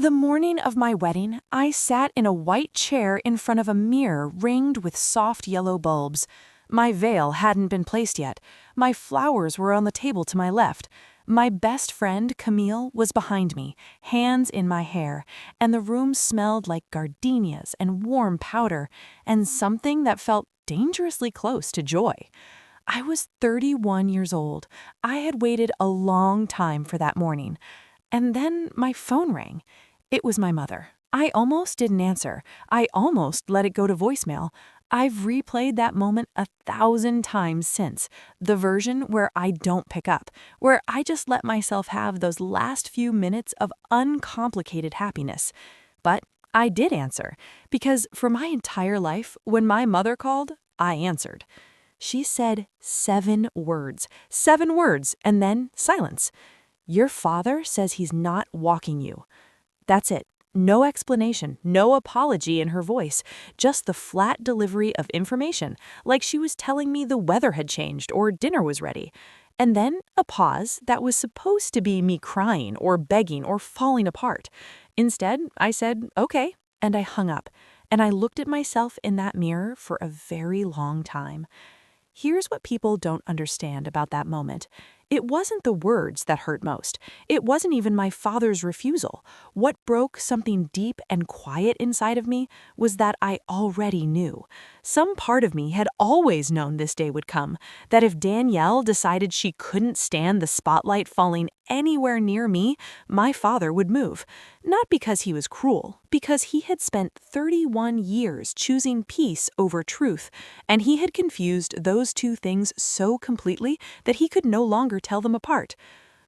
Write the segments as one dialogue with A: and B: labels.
A: The morning of my wedding, I sat in a white chair in front of a mirror ringed with soft yellow bulbs. My veil hadn't been placed yet. My flowers were on the table to my left. My best friend, Camille, was behind me, hands in my hair, and the room smelled like gardenias and warm powder, and something that felt dangerously close to joy. I was 31 years old. I had waited a long time for that morning. And then my phone rang. It was my mother. I almost didn't answer. I almost let it go to voicemail. I've replayed that moment 1,000 times since, the version where I don't pick up, where I just let myself have those last few minutes of uncomplicated happiness. But I did answer, because for my entire life, when my mother called, I answered. She said 7 words, and then silence. Your father says he's not walking you. That's it. No explanation, no apology in her voice, just the flat delivery of information, like she was telling me the weather had changed or dinner was ready. And then a pause that was supposed to be me crying or begging or falling apart. Instead, I said, okay, and I hung up. And I looked at myself in that mirror for a very long time. Here's what people don't understand about that moment. It wasn't the words that hurt most. It wasn't even my father's refusal. What broke something deep and quiet inside of me was that I already knew. Some part of me had always known this day would come, that if Danielle decided she couldn't stand the spotlight falling anywhere near me, my father would move. Not because he was cruel, because he had spent 31 years choosing peace over truth, and he had confused those two things so completely that he could no longer tell them apart.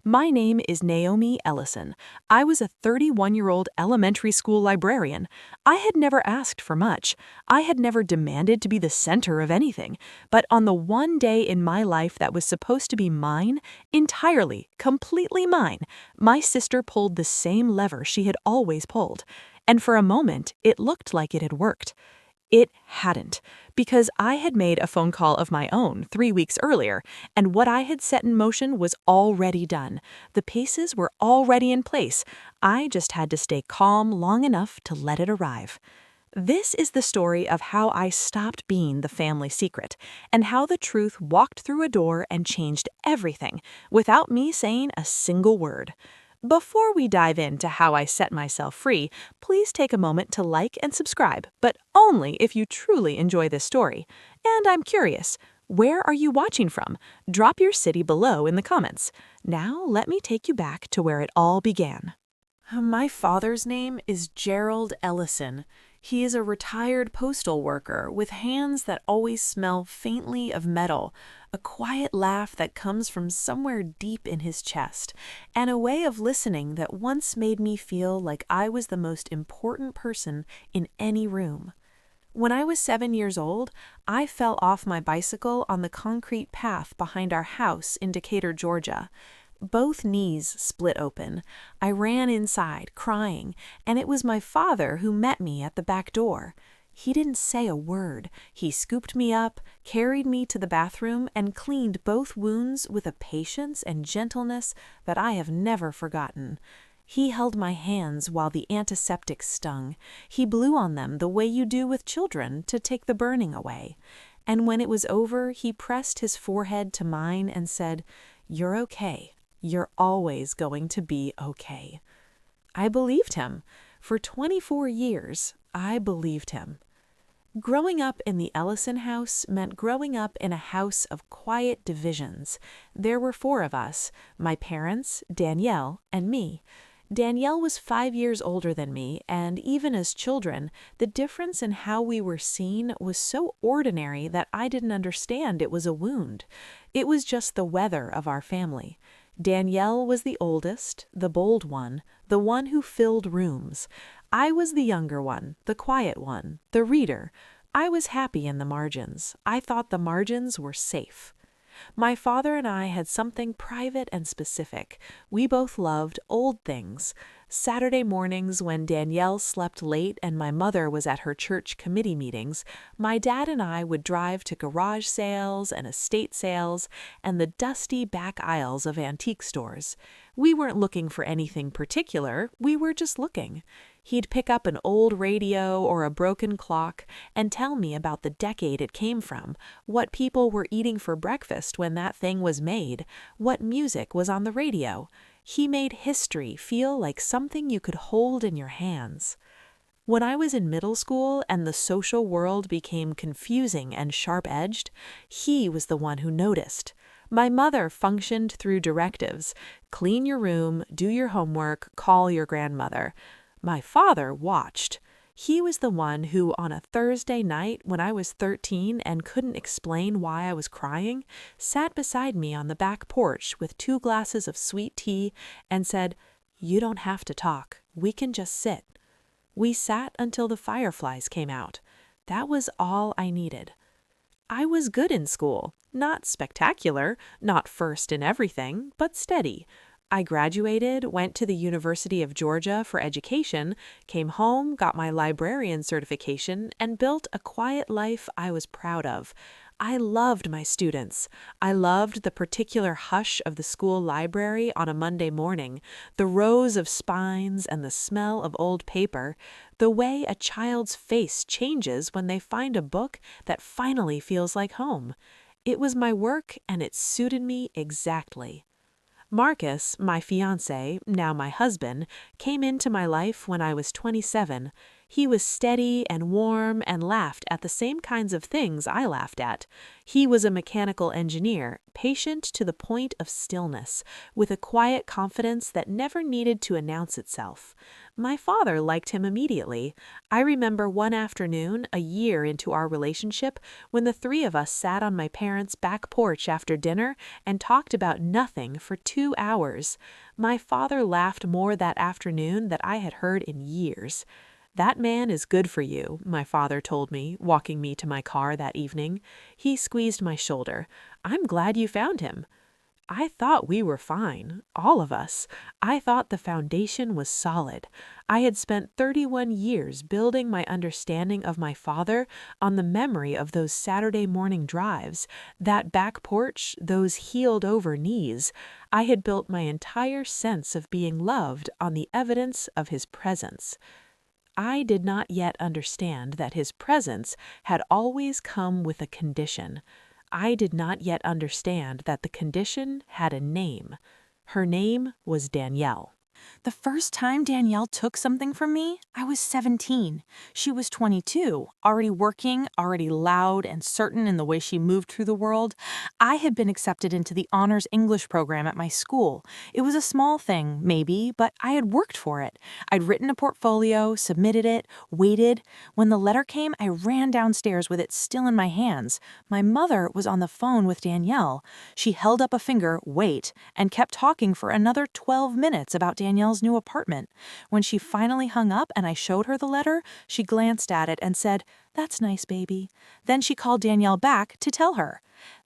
A: My name is Naomi Ellison. I was a 31-year-old elementary school librarian. I had never asked for much. I had never demanded to be the center of anything. But on the one day in my life that was supposed to be mine, entirely, completely mine, my sister pulled the same lever she had always pulled. And for a moment, it looked like it had worked. It hadn't, because I had made a phone call of my own 3 weeks earlier, and what I had set in motion was already done. The pieces were already in place. I just had to stay calm long enough to let it arrive. This is the story of how I stopped being the family secret, and how the truth walked through a door and changed everything, without me saying a single word. Before we dive into how I set myself free, please take a moment to like and subscribe, but only if you truly enjoy this story. And I'm curious, where are you watching from? Drop your city below in the comments. Now let me take you back to where it all began. My father's name is Gerald Ellison. He is a retired postal worker with hands that always smell faintly of metal, a quiet laugh that comes from somewhere deep in his chest, and a way of listening that once made me feel like I was the most important person in any room. When I was 7 years old, I fell off my bicycle on the concrete path behind our house in Decatur, Georgia. Both knees split open. I ran inside, crying, and it was my father who met me at the back door. He didn't say a word. He scooped me up, carried me to the bathroom, and cleaned both wounds with a patience and gentleness that I have never forgotten. He held my hands while the antiseptic stung. He blew on them the way you do with children to take the burning away. And when it was over, he pressed his forehead to mine and said, "You're okay. You're always going to be okay." I believed him. For 24 years, I believed him. Growing up in the Ellison house meant growing up in a house of quiet divisions. There were 4 of us, my parents, Danielle, and me. Danielle was 5 years older than me, and even as children, the difference in how we were seen was so ordinary that I didn't understand it was a wound. It was just the weather of our family. Danielle was the oldest, the bold one, the one who filled rooms. I was the younger one, the quiet one, the reader. I was happy in the margins. I thought the margins were safe. My father and I had something private and specific. We both loved old things. Saturday mornings, when Danielle slept late and my mother was at her church committee meetings, my dad and I would drive to garage sales and estate sales and the dusty back aisles of antique stores. We weren't looking for anything particular, we were just looking. He'd pick up an old radio or a broken clock and tell me about the decade it came from, what people were eating for breakfast when that thing was made, what music was on the radio. He made history feel like something you could hold in your hands. When I was in middle school and the social world became confusing and sharp-edged, he was the one who noticed. My mother functioned through directives: clean your room, do your homework, call your grandmother. My father watched. He was the one who, on a Thursday night when I was 13 and couldn't explain why I was crying, sat beside me on the back porch with 2 glasses of sweet tea and said, "You don't have to talk. We can just sit." We sat until the fireflies came out. That was all I needed. I was good in school. Not spectacular, not first in everything, but steady. I graduated, went to the University of Georgia for education, came home, got my librarian certification, and built a quiet life I was proud of. I loved my students. I loved the particular hush of the school library on a Monday morning, the rows of spines and the smell of old paper, the way a child's face changes when they find a book that finally feels like home. It was my work, and it suited me exactly. Marcus, my fiancé, now my husband, came into my life when I was 27. He was steady and warm and laughed at the same kinds of things I laughed at. He was a mechanical engineer, patient to the point of stillness, with a quiet confidence that never needed to announce itself. My father liked him immediately. I remember one afternoon, a year into our relationship, when the 3 of us sat on my parents' back porch after dinner and talked about nothing for 2 hours. My father laughed more that afternoon than I had heard in years. "That man is good for you," my father told me, walking me to my car that evening. He squeezed my shoulder. "I'm glad you found him." I thought we were fine, all of us. I thought the foundation was solid. I had spent 31 years building my understanding of my father on the memory of those Saturday morning drives, that back porch, those healed-over knees. I had built my entire sense of being loved on the evidence of his presence. I did not yet understand that his presence had always come with a condition. I did not yet understand that the condition had a name. Her name was Danielle. The first time Danielle took something from me, I was 17. She was 22, already working, already loud and certain in the way she moved through the world. I had been accepted into the honors English program at my school. It was a small thing, maybe, but I had worked for it. I'd written a portfolio, submitted it, waited. When the letter came, I ran downstairs with it still in my hands. My mother was on the phone with Danielle. She held up a finger, wait, and kept talking for another 12 minutes about Danielle's new apartment. When she finally hung up and I showed her the letter, she glanced at it and said, "That's nice, baby." Then she called Danielle back to tell her.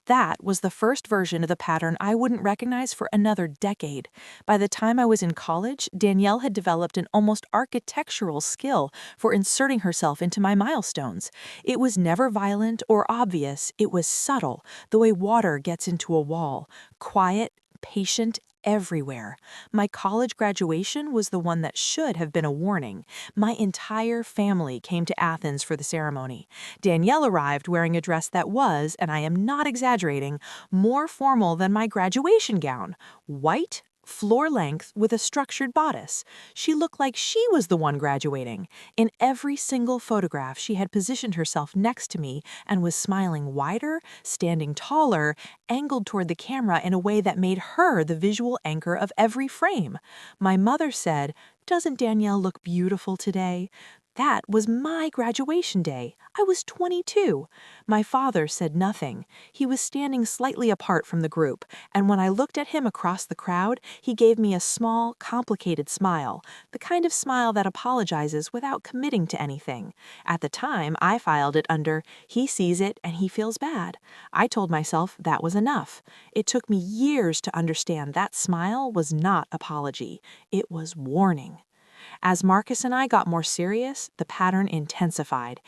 A: That was the first version of the pattern I wouldn't recognize for another decade. By the time I was in college, Danielle had developed an almost architectural skill for inserting herself into my milestones. It was never violent or obvious. It was subtle, the way water gets into a wall, quiet, patient, everywhere. My college graduation was the one that should have been a warning. My entire family came to Athens for the ceremony. Danielle arrived wearing a dress that was, and I am not exaggerating, more formal than my graduation gown. White, floor length with a structured bodice. She looked like she was the one graduating. In every single photograph, she had positioned herself next to me and was smiling wider, standing taller, angled toward the camera in a way that made her the visual anchor of every frame. My mother said, "Doesn't Danielle look beautiful today?" That was my graduation day. I was 22. My father said nothing. He was standing slightly apart from the group, and when I looked at him across the crowd, he gave me a small, complicated smile, the kind of smile that apologizes without committing to anything. At the time, I filed it under, he sees it and he feels bad. I told myself that was enough. It took me years to understand that smile was not apology. It was warning. As Marcus and I got more serious, the pattern intensified.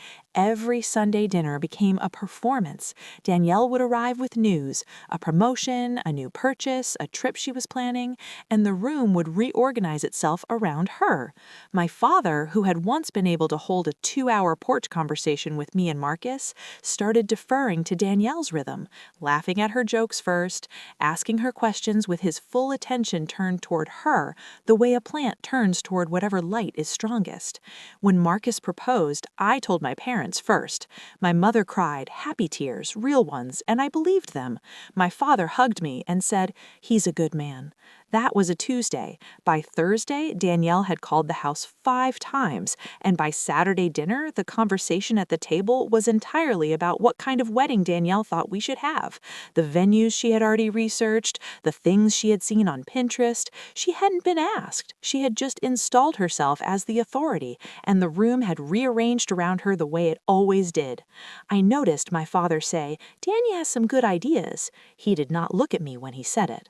A: Every Sunday dinner became a performance. Danielle would arrive with news, a promotion, a new purchase, a trip she was planning, and the room would reorganize itself around her. My father, who had once been able to hold a 2-hour porch conversation with me and Marcus, started deferring to Danielle's rhythm, laughing at her jokes first, asking her questions with his full attention turned toward her, the way a plant turns toward whatever light is strongest. When Marcus proposed, I told my parents first. My mother cried, happy tears, real ones, and I believed them. My father hugged me and said, "He's a good man." That was a Tuesday. By Thursday, Danielle had called the house 5 times, and by Saturday dinner, the conversation at the table was entirely about what kind of wedding Danielle thought we should have. The venues she had already researched, the things she had seen on Pinterest. She hadn't been asked. She had just installed herself as the authority, and the room had rearranged around her the way it always did. I noticed my father say, "Danny has some good ideas." He did not look at me when he said it.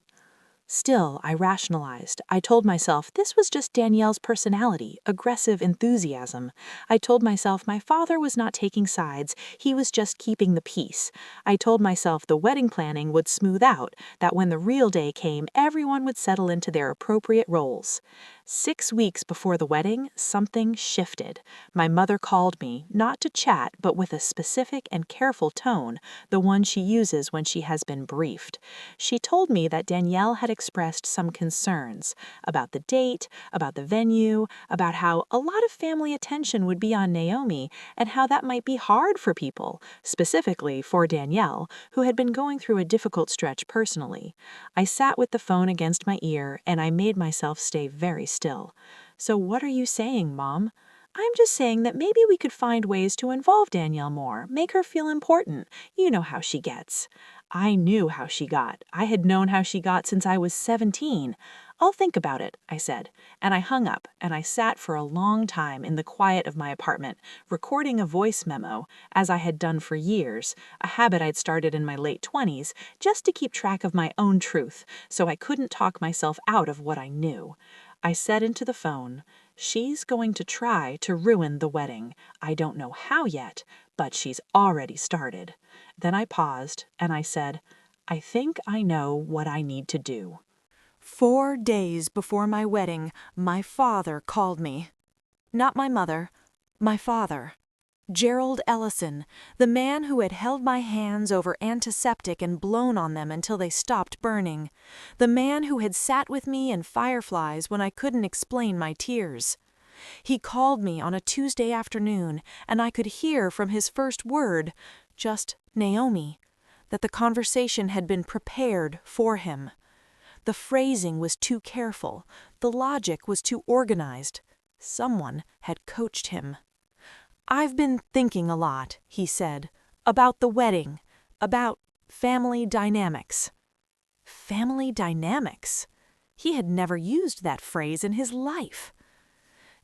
A: Still, I rationalized. I told myself this was just Danielle's personality, aggressive enthusiasm. I told myself my father was not taking sides, he was just keeping the peace. I told myself the wedding planning would smooth out, that when the real day came, everyone would settle into their appropriate roles. 6 weeks before the wedding, something shifted. My mother called me, not to chat, but with a specific and careful tone, the one she uses when she has been briefed. She told me that Danielle had expressed some concerns about the date, about the venue, about how a lot of family attention would be on Naomi, and how that might be hard for people, specifically for Danielle, who had been going through a difficult stretch personally. I sat with the phone against my ear, and I made myself stay very still. "So what are you saying, Mom?" "I'm just saying that maybe we could find ways to involve Danielle more, make her feel important. You know how she gets." I knew how she got. I had known how she got since I was 17. "I'll think about it," I said, and I hung up, and I sat for a long time in the quiet of my apartment, recording a voice memo, as I had done for years, a habit I'd started in my late 20s, just to keep track of my own truth, so I couldn't talk myself out of what I knew. I said into the phone, "She's going to try to ruin the wedding. I don't know how yet, but she's already started." Then I paused, and I said, "I think I know what I need to do." 4 days before my wedding, my father called me. Not my mother, my father. Gerald Ellison, the man who had held my hands over antiseptic and blown on them until they stopped burning. The man who had sat with me in fireflies when I couldn't explain my tears. He called me on a Tuesday afternoon, and I could hear from his first word, just Naomi, that the conversation had been prepared for him. The phrasing was too careful, the logic was too organized. Someone had coached him. "I've been thinking a lot," he said, "about the wedding, about family dynamics." Family dynamics? He had never used that phrase in his life.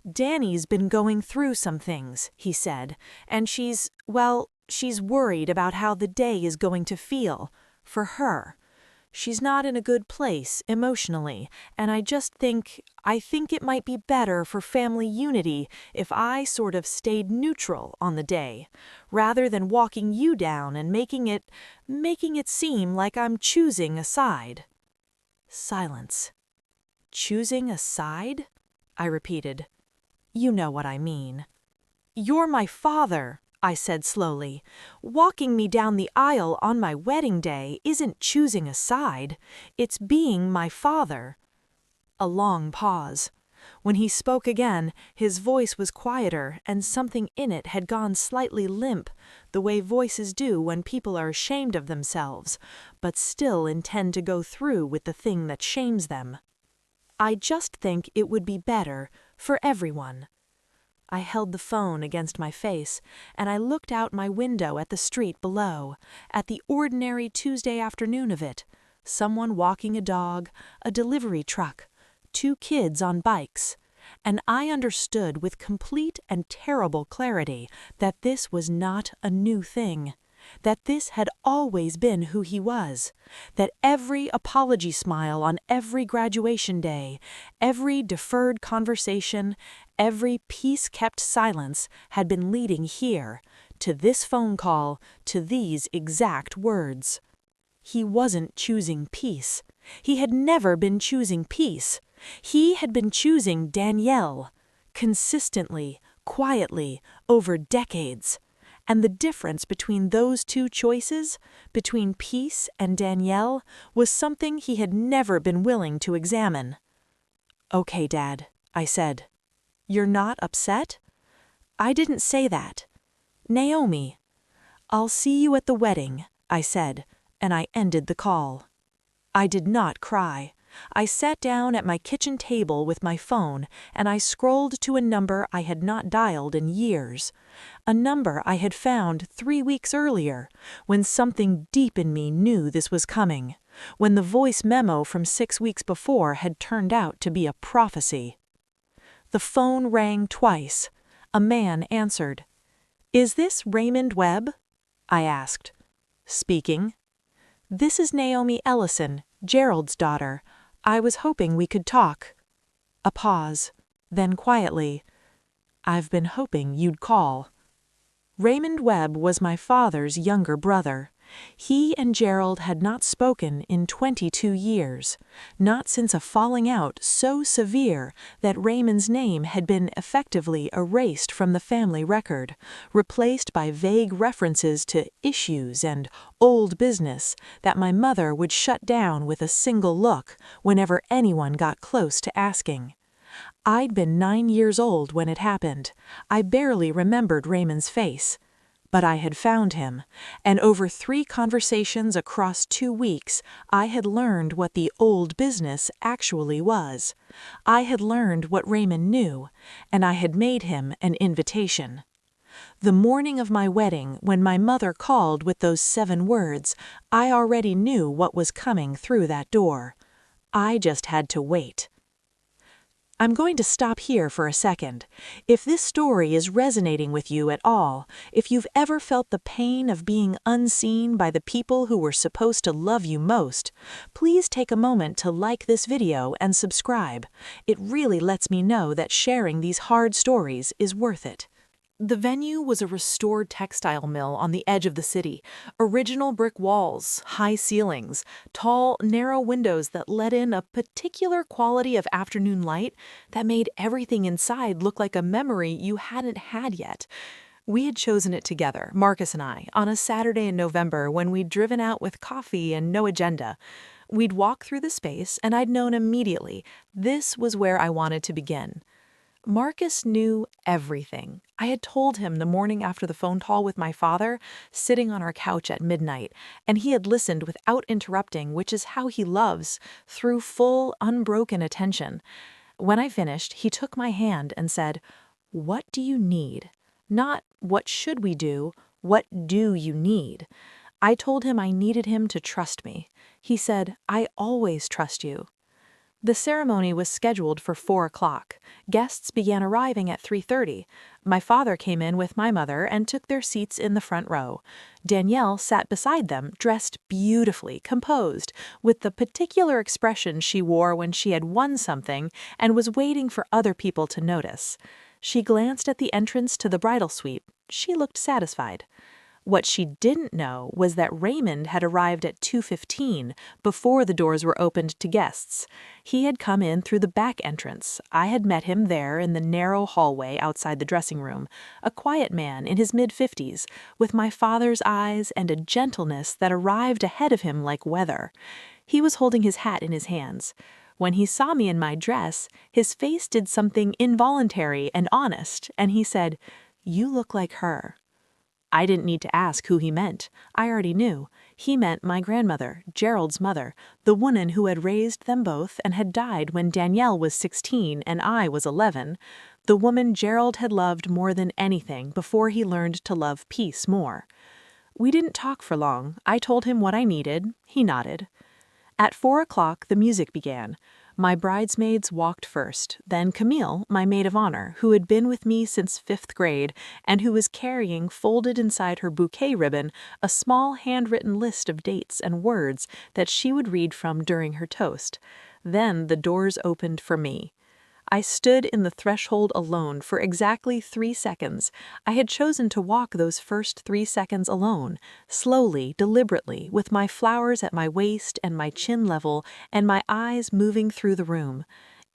A: "Danny's been going through some things," he said, "and she's worried about how the day is going to feel, for her. She's not in a good place emotionally, and I think it might be better for family unity if I sort of stayed neutral on the day, rather than walking you down and making it seem like I'm choosing a side." Silence. "Choosing a side?" I repeated. "You know what I mean." "You're my father," I said slowly. "Walking me down the aisle on my wedding day isn't choosing a side. It's being my father." A long pause. When he spoke again, his voice was quieter, and something in it had gone slightly limp, the way voices do when people are ashamed of themselves, but still intend to go through with the thing that shames them. "I just think it would be better for everyone." I held the phone against my face, and I looked out my window at the street below, at the ordinary Tuesday afternoon of it. Someone walking a dog, a delivery truck, 2 kids on bikes. And I understood with complete and terrible clarity that this was not a new thing, that this had always been who he was, that every apology smile on every graduation day, every deferred conversation, every peace-kept silence had been leading here, to this phone call, to these exact words. He wasn't choosing peace. He had never been choosing peace. He had been choosing Danielle, consistently, quietly, over decades. And the difference between those two choices, between peace and Danielle, was something he had never been willing to examine. "Okay, Dad," I said. "You're not upset?" "I didn't say that." "Naomi." "I'll see you at the wedding," I said, and I ended the call. I did not cry. I sat down at my kitchen table with my phone and I scrolled to a number I had not dialed in years. A number I had found 3 weeks earlier, when something deep in me knew this was coming, when the voice memo from 6 weeks before had turned out to be a prophecy. The phone rang twice. A man answered. "Is this Raymond Webb?" I asked. "Speaking." "This is Naomi Ellison, Gerald's daughter. I was hoping we could talk." A pause. Then quietly, "I've been hoping you'd call." Raymond Webb was my father's younger brother. He and Gerald had not spoken in 22 years, not since a falling out so severe that Raymond's name had been effectively erased from the family record, replaced by vague references to issues and old business that my mother would shut down with a single look whenever anyone got close to asking. I'd been 9 years old when it happened. I barely remembered Raymond's face. But I had found him, and over 3 conversations across 2 weeks, I had learned what the old business actually was. I had learned what Raymond knew, and I had made him an invitation. The morning of my wedding, when my mother called with those 7 words, I already knew what was coming through that door. I just had to wait. I'm going to stop here for a second. If this story is resonating with you at all, if you've ever felt the pain of being unseen by the people who were supposed to love you most, please take a moment to like this video and subscribe. It really lets me know that sharing these hard stories is worth it. The venue was a restored textile mill on the edge of the city. Original brick walls, high ceilings, tall, narrow windows that let in a particular quality of afternoon light that made everything inside look like a memory you hadn't had yet. We had chosen it together, Marcus and I, on a Saturday in November when we'd driven out with coffee and no agenda. We'd walk through the space and I'd known immediately this was where I wanted to begin. Marcus knew everything. I had told him the morning after the phone call with my father, sitting on our couch at midnight, and he had listened without interrupting, which is how he loves, through full, unbroken attention. When I finished, he took my hand and said, "What do you need? Not, what should we do? What do you need?" I told him I needed him to trust me. He said, "I always trust you." The ceremony was scheduled for 4 o'clock. Guests began arriving at 3:30. My father came in with my mother and took their seats in the front row. Danielle sat beside them, dressed beautifully, composed, with the particular expression she wore when she had won something and was waiting for other people to notice. She glanced at the entrance to the bridal suite. She looked satisfied. What she didn't know was that Raymond had arrived at 2:15, before the doors were opened to guests. He had come in through the back entrance. I had met him there in the narrow hallway outside the dressing room, a quiet man in his mid-50s, with my father's eyes and a gentleness that arrived ahead of him like weather. He was holding his hat in his hands. When he saw me in my dress, his face did something involuntary and honest, and he said, "You look like her." I didn't need to ask who he meant. I already knew. He meant my grandmother, Gerald's mother, the woman who had raised them both and had died when Danielle was 16 and I was 11, the woman Gerald had loved more than anything before he learned to love peace more. We didn't talk for long. I told him what I needed. He nodded. At 4 o'clock, the music began. My bridesmaids walked first, then Camille, my maid of honor, who had been with me since 5th grade and who was carrying, folded inside her bouquet ribbon, a small handwritten list of dates and words that she would read from during her toast. Then the doors opened for me. I stood in the threshold alone for exactly 3 seconds. I had chosen to walk those first 3 seconds alone, slowly, deliberately, with my flowers at my waist and my chin level and my eyes moving through the room.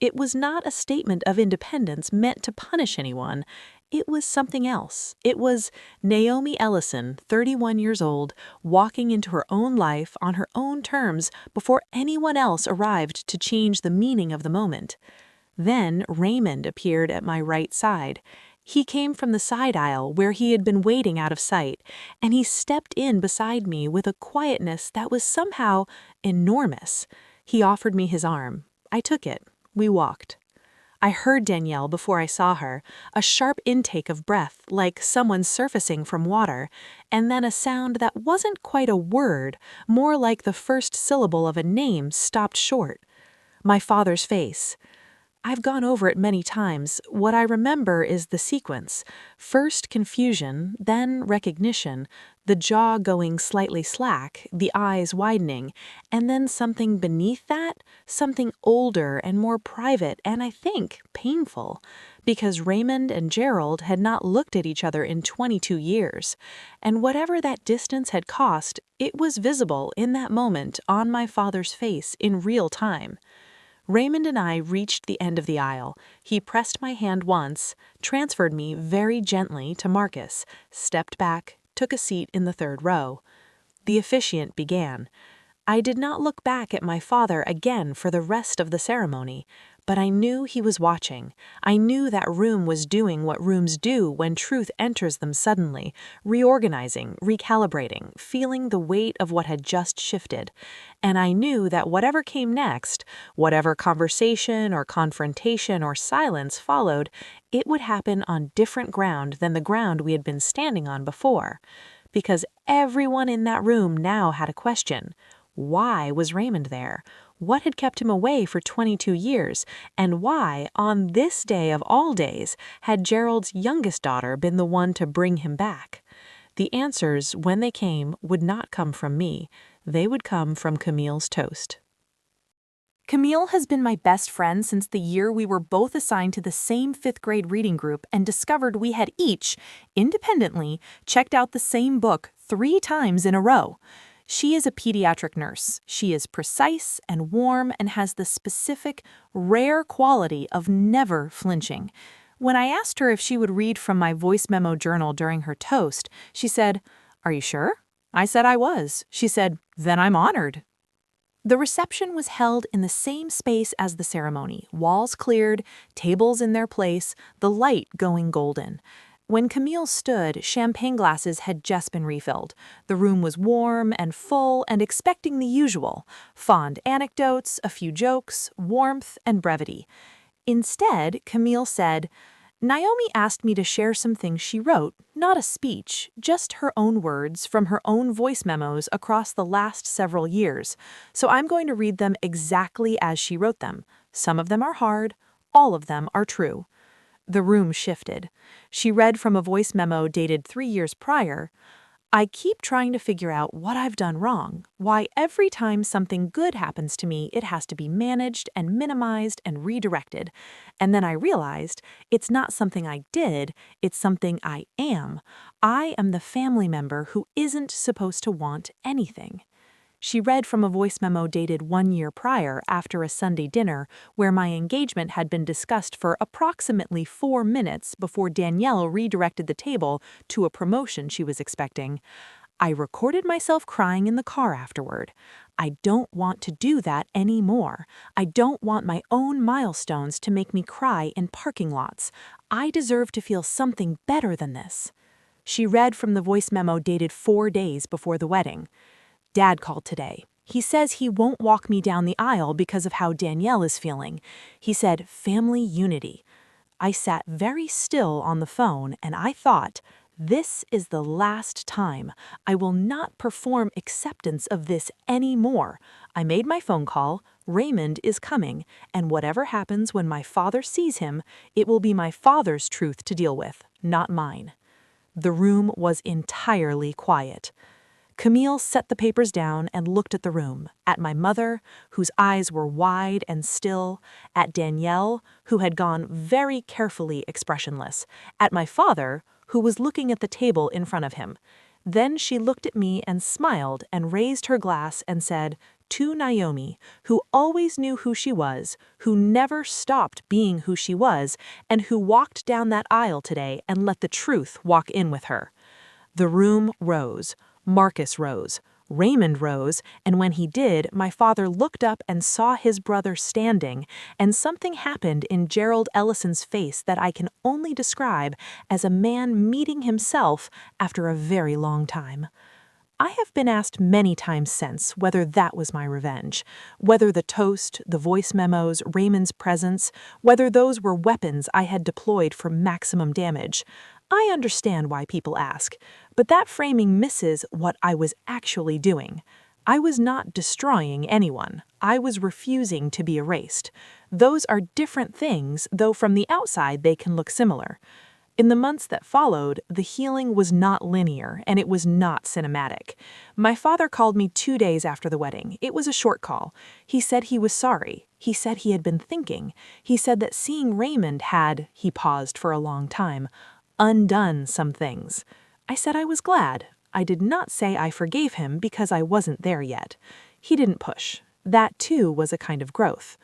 A: It was not a statement of independence meant to punish anyone. It was something else. It was Naomi Ellison, 31 years old, walking into her own life on her own terms before anyone else arrived to change the meaning of the moment. Then Raymond appeared at my right side. He came from the side aisle where he had been waiting out of sight, and he stepped in beside me with a quietness that was somehow enormous. He offered me his arm. I took it. We walked. I heard Danielle before I saw her, a sharp intake of breath like someone surfacing from water, and then a sound that wasn't quite a word, more like the first syllable of a name stopped short. My father's face. I've gone over it many times. What I remember is the sequence. First confusion, then recognition, the jaw going slightly slack, the eyes widening, and then something beneath that, something older and more private and I think painful, because Raymond and Gerald had not looked at each other in 22 years. And whatever that distance had cost, it was visible in that moment on my father's face in real time. Raymond and I reached the end of the aisle. He pressed my hand once, transferred me very gently to Marcus, stepped back, took a seat in the third row. The officiant began. I did not look back at my father again for the rest of the ceremony, but I knew he was watching. I knew that room was doing what rooms do when truth enters them suddenly, reorganizing, recalibrating, feeling the weight of what had just shifted. And I knew that whatever came next, whatever conversation or confrontation or silence followed, it would happen on different ground than the ground we had been standing on before. Because everyone in that room now had a question. Why was Raymond there? What had kept him away for 22 years? And why, on this day of all days, had Gerald's youngest daughter been the one to bring him back? The answers, when they came, would not come from me. They would come from Camille's toast. Camille has been my best friend since the year we were both assigned to the same 5th grade reading group and discovered we had each, independently, checked out the same book 3 times in a row. She is a pediatric nurse. She is precise and warm and has the specific, rare quality of never flinching. When I asked her if she would read from my voice memo journal during her toast, she said, "Are you sure?" I said I was. She said, "Then I'm honored." The reception was held in the same space as the ceremony, walls cleared, tables in their place, the light going golden. When Camille stood, champagne glasses had just been refilled. The room was warm and full and expecting the usual: fond anecdotes, a few jokes, warmth, and brevity. Instead, Camille said, "Naomi asked me to share some things she wrote, not a speech, just her own words from her own voice memos across the last several years. So I'm going to read them exactly as she wrote them. Some of them are hard, all of them are true." The room shifted. She read from a voice memo dated 3 years prior. "I keep trying to figure out what I've done wrong, why every time something good happens to me, it has to be managed and minimized and redirected. And then I realized it's not something I did, it's something I am. I am the family member who isn't supposed to want anything." She read from a voice memo dated 1 year prior after a Sunday dinner where my engagement had been discussed for approximately 4 minutes before Danielle redirected the table to a promotion she was expecting. "I recorded myself crying in the car afterward. I don't want to do that anymore. I don't want my own milestones to make me cry in parking lots. I deserve to feel something better than this." She read from the voice memo dated 4 days before the wedding. "Dad called today. He says he won't walk me down the aisle because of how Danielle is feeling. He said family unity." I sat very still on the phone and I thought, this is the last time. I will not perform acceptance of this anymore. I made my phone call. Raymond is coming, and whatever happens when my father sees him, it will be my father's truth to deal with, not mine. The room was entirely quiet. Camille set the papers down and looked at the room, at my mother, whose eyes were wide and still, at Danielle, who had gone very carefully expressionless, at my father, who was looking at the table in front of him. Then she looked at me and smiled and raised her glass and said, "To Naomi, who always knew who she was, who never stopped being who she was, and who walked down that aisle today and let the truth walk in with her." The room rose. Marcus rose. Raymond rose, and when he did, my father looked up and saw his brother standing, and something happened in Gerald Ellison's face that I can only describe as a man meeting himself after a very long time. I have been asked many times since whether that was my revenge, whether the toast, the voice memos, Raymond's presence, whether those were weapons I had deployed for maximum damage. I understand why people ask, but that framing misses what I was actually doing. I was not destroying anyone. I was refusing to be erased. Those are different things, though from the outside they can look similar. In the months that followed, the healing was not linear, and it was not cinematic. My father called me 2 days after the wedding. It was a short call. He said he was sorry. He said he had been thinking. He said that seeing Raymond had, he paused for a long time, undone some things. I said I was glad. I did not say I forgave him because I wasn't there yet. He didn't push. That, too, was a kind of growth.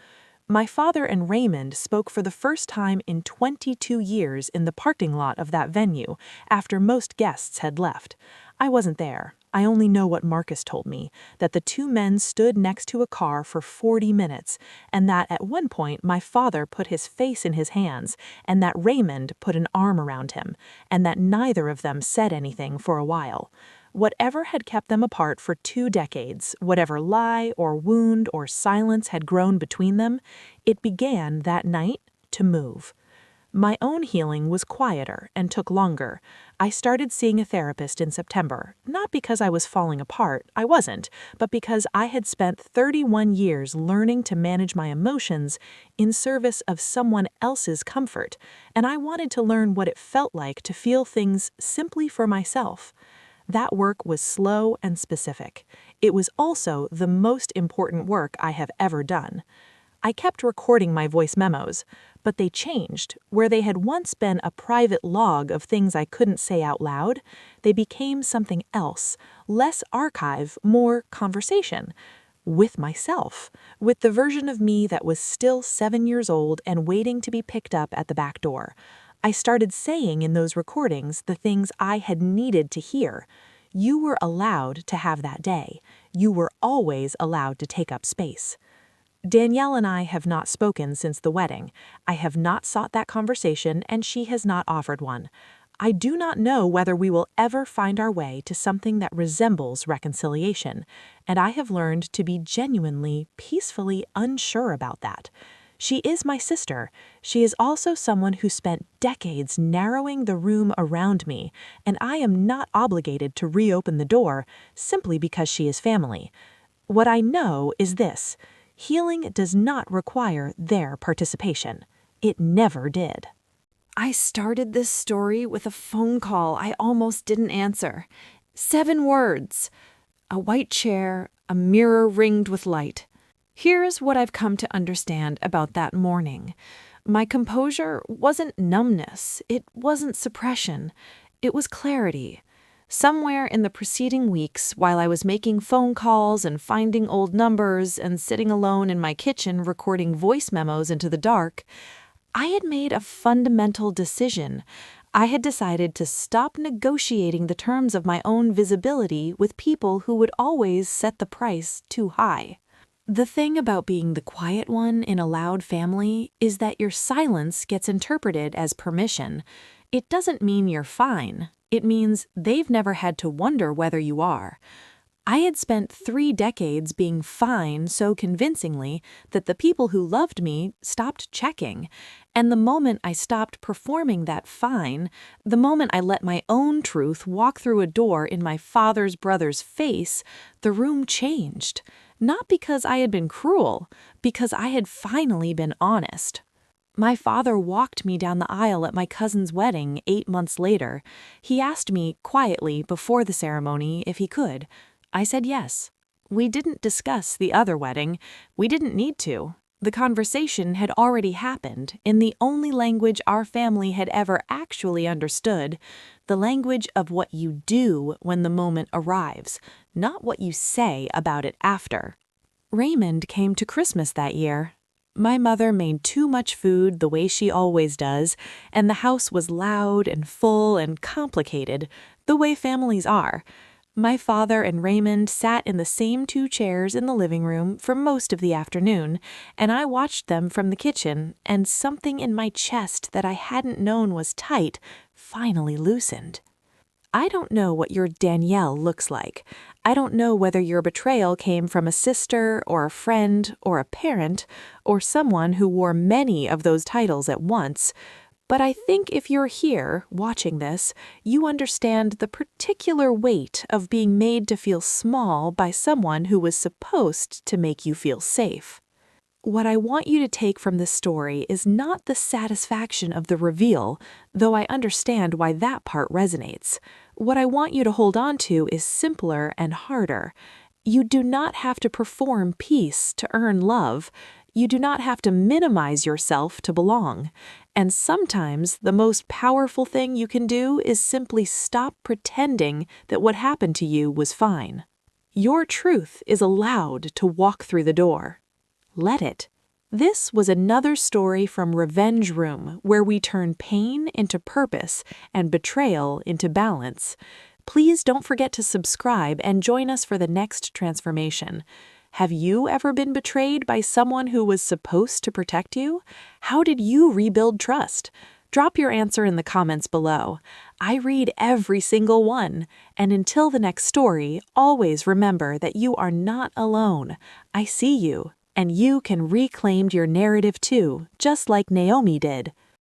A: My father and Raymond spoke for the first time in 22 years in the parking lot of that venue, after most guests had left. I wasn't there. I only know what Marcus told me, that the two men stood next to a car for 40 minutes, and that at one point my father put his face in his hands, and that Raymond put an arm around him, and that neither of them said anything for a while. Whatever had kept them apart for 2 decades, whatever lie or wound or silence had grown between them, it began that night to move. My own healing was quieter and took longer. I started seeing a therapist in September, not because I was falling apart, I wasn't, but because I had spent 31 years learning to manage my emotions in service of someone else's comfort, and I wanted to learn what it felt like to feel things simply for myself. That work was slow and specific. It was also the most important work I have ever done. I kept recording my voice memos, but they changed. Where they had once been a private log of things I couldn't say out loud, they became something else, less archive, more conversation. With myself, with the version of me that was still 7 years old and waiting to be picked up at the back door. I started saying in those recordings the things I had needed to hear. You were allowed to have that day. You were always allowed to take up space. Danielle and I have not spoken since the wedding. I have not sought that conversation, and she has not offered one. I do not know whether we will ever find our way to something that resembles reconciliation, and I have learned to be genuinely, peacefully unsure about that. She is my sister. She is also someone who spent decades narrowing the room around me, and I am not obligated to reopen the door simply because she is family. What I know is this: healing does not require their participation. It never did.
B: I started this story with a phone call I almost didn't answer. 7 words. A white chair, a mirror ringed with light. Here's what I've come to understand about that morning. My composure wasn't numbness. It wasn't suppression. It was clarity. Somewhere in the preceding weeks, while I was making phone calls and finding old numbers and sitting alone in my kitchen recording voice memos into the dark, I had made a fundamental decision. I had decided to stop negotiating the terms of my own visibility with people who would always set the price too high. The thing about being the quiet one in a loud family is that your silence gets interpreted as permission. It doesn't mean you're fine. It means they've never had to wonder whether you are. I had spent 3 decades being fine so convincingly that the people who loved me stopped checking. And the moment I stopped performing that fine, the moment I let my own truth walk through a door in my father's brother's face, the room changed. Not because I had been cruel, because I had finally been honest.
A: My father walked me down the aisle at my cousin's wedding 8 months later. He asked me, quietly, before the ceremony, if he could. I said yes. We didn't discuss the other wedding. We didn't need to. The conversation had already happened in the only language our family had ever actually understood, the language of what you do when the moment arrives, not what you say about it after. Raymond came to Christmas that year. My mother made too much food the way she always does, and the house was loud and full and complicated, the way families are. My father and Raymond sat in the same 2 chairs in the living room for most of the afternoon, and I watched them from the kitchen, and something in my chest that I hadn't known was tight finally loosened. I don't know what your Danielle looks like. I don't know whether your betrayal came from a sister or a friend or a parent or someone who wore many of those titles at once. But I think if you're here, watching this, you understand the particular weight of being made to feel small by someone who was supposed to make you feel safe. What I want you to take from this story is not the satisfaction of the reveal, though I understand why that part resonates. What I want you to hold on to is simpler and harder. You do not have to perform peace to earn love. You do not have to minimize yourself to belong. And sometimes the most powerful thing you can do is simply stop pretending that what happened to you was fine. Your truth is allowed to walk through the door. Let it. This was another story from Revenge Room, where we turn pain into purpose and betrayal into balance. Please don't forget to subscribe and join us for the next transformation. Have you ever been betrayed by someone who was supposed to protect you? How did you rebuild trust? Drop your answer in the comments below. I read every single one. And until the next story, always remember that you are not alone. I see you, and you can reclaim your narrative too, just like Naomi did.